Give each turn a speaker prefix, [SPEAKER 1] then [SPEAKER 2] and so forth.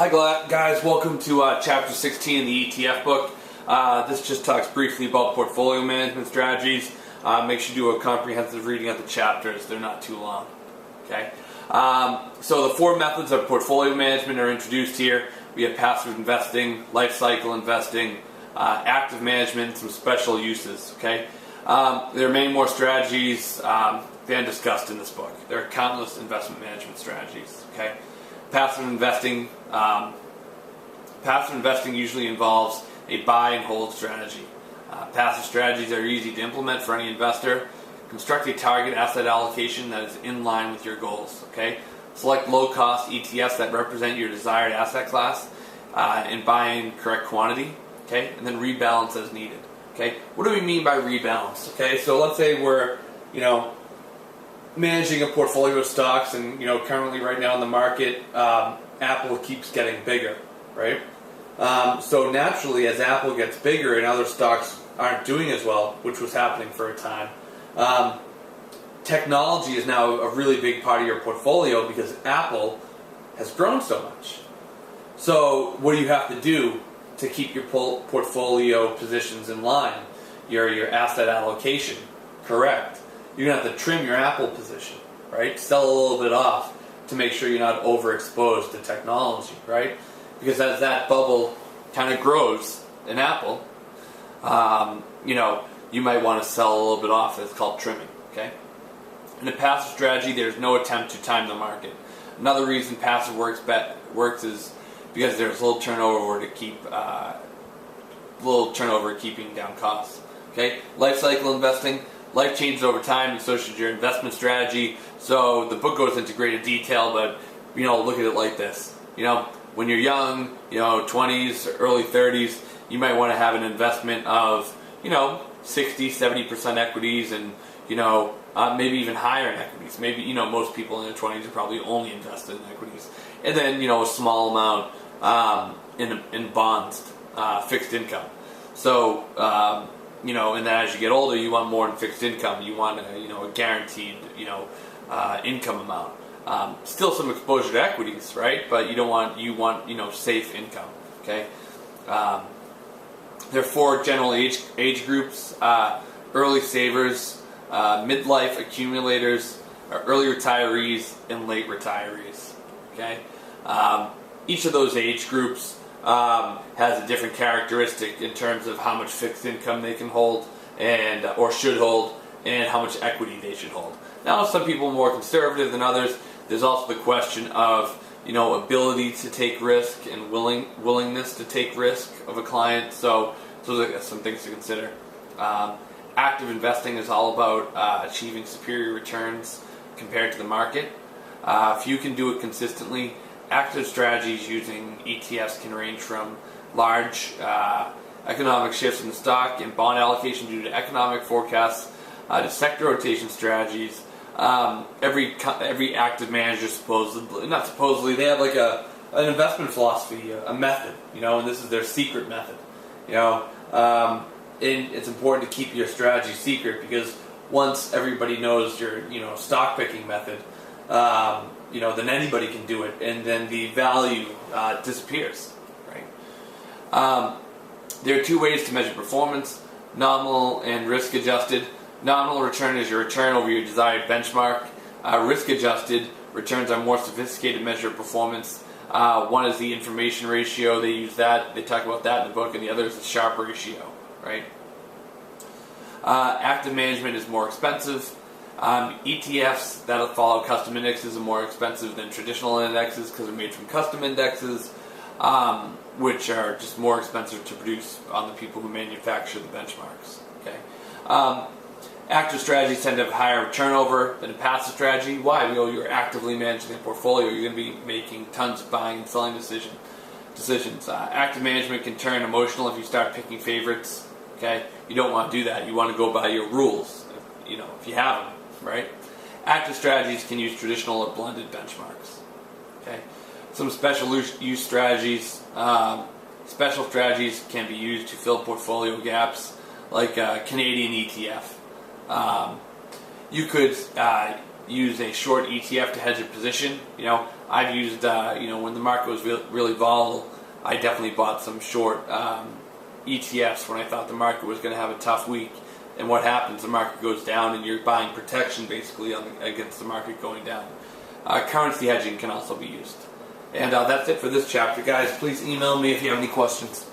[SPEAKER 1] Hi guys, welcome to chapter 16 in the ETF book. This just talks briefly about portfolio management strategies. Make sure you do a comprehensive reading of the chapters, they're not too long. Okay. So the four methods of portfolio management are introduced here. We have passive investing, life cycle investing, active management, and some special uses. Okay. There are many more strategies than discussed in this book. There are countless investment management strategies. Okay. Passive investing usually involves a buy and hold strategy. Passive strategies are easy to implement for any investor. Construct a target asset allocation that is in line with your goals. Okay, select low-cost ETFs that represent your desired asset class and buy in correct quantity. Okay, and then rebalance as needed. Okay, what do we mean by rebalance? Okay, so let's say we're managing a portfolio of stocks, and currently right now in the market, Apple keeps getting bigger, right? So naturally, as Apple gets bigger and other stocks aren't doing as well, which was happening for a time, technology is now a really big part of your portfolio because Apple has grown so much. So what do you have to do to keep your portfolio positions in line? Your asset allocation correct. You're going to have to trim your Apple position, right? Sell a little bit off to make sure you're not overexposed to technology, right? Because as that bubble kind of grows in Apple, you might want to sell a little bit off. It's called trimming, okay? In a passive strategy, there's no attempt to time the market. Another reason passive works is because there's little turnover keeping down costs, okay? Life cycle investing. Life changes over time, and so should your investment strategy. So the book goes into greater detail, but look at it like this. When you're young, 20s, early 30s, you might want to have an investment of 60-70% equities, and maybe even higher in equities. Maybe most people in their 20s are probably only invested in equities, and then a small amount in bonds, fixed income. So and then as you get older, you want more in fixed income. You want a guaranteed income amount. Still some exposure to equities, right? But you want safe income. Okay. There are four general age groups: early savers, midlife accumulators, early retirees, and late retirees. Okay. Each of those age groups has a different characteristic in terms of how much fixed income they can hold or should hold, and how much equity they should hold. Now, some people are more conservative than others. There's also the question of ability to take risk and willingness to take risk of a client. So those are some things to consider. Active investing is all about achieving superior returns compared to the market. If you can do it consistently, active strategies using ETFs can range from large economic shifts in the stock and bond allocation due to economic forecasts to sector rotation strategies. Every active manager they have like an investment philosophy, a method, and this is their secret method, and it's important to keep your strategy secret because once everybody knows your stock picking method, then anybody can do it, and then the value disappears, right? There are two ways to measure performance: nominal and risk-adjusted. Nominal return is your return over your desired benchmark. Risk-adjusted returns are more sophisticated measure of performance. One is the information ratio. They talk about that in the book, and the other is the Sharpe ratio, right? Active management is more expensive. ETFs that follow custom indexes are more expensive than traditional indexes because they're made from custom indexes, which are just more expensive to produce on the people who manufacture the benchmarks. Okay. Active strategies tend to have higher turnover than a passive strategy. Why? Because you're actively managing a portfolio. You're going to be making tons of buying and selling decisions. Active management can turn emotional if you start picking favorites. Okay, you don't want to do that. You want to go by your rules, if you have them, right? Active strategies can use traditional or blended benchmarks. Okay, some special use strategies. Special strategies can be used to fill portfolio gaps, like a Canadian ETF. You could use a short ETF to hedge a position. I've used, when the market was really volatile, I definitely bought some short ETFs when I thought the market was going to have a tough week. And what happens? The market goes down, and you're buying protection basically against the market going down. Currency hedging can also be used. And that's it for this chapter, guys. Please email me if you have any questions.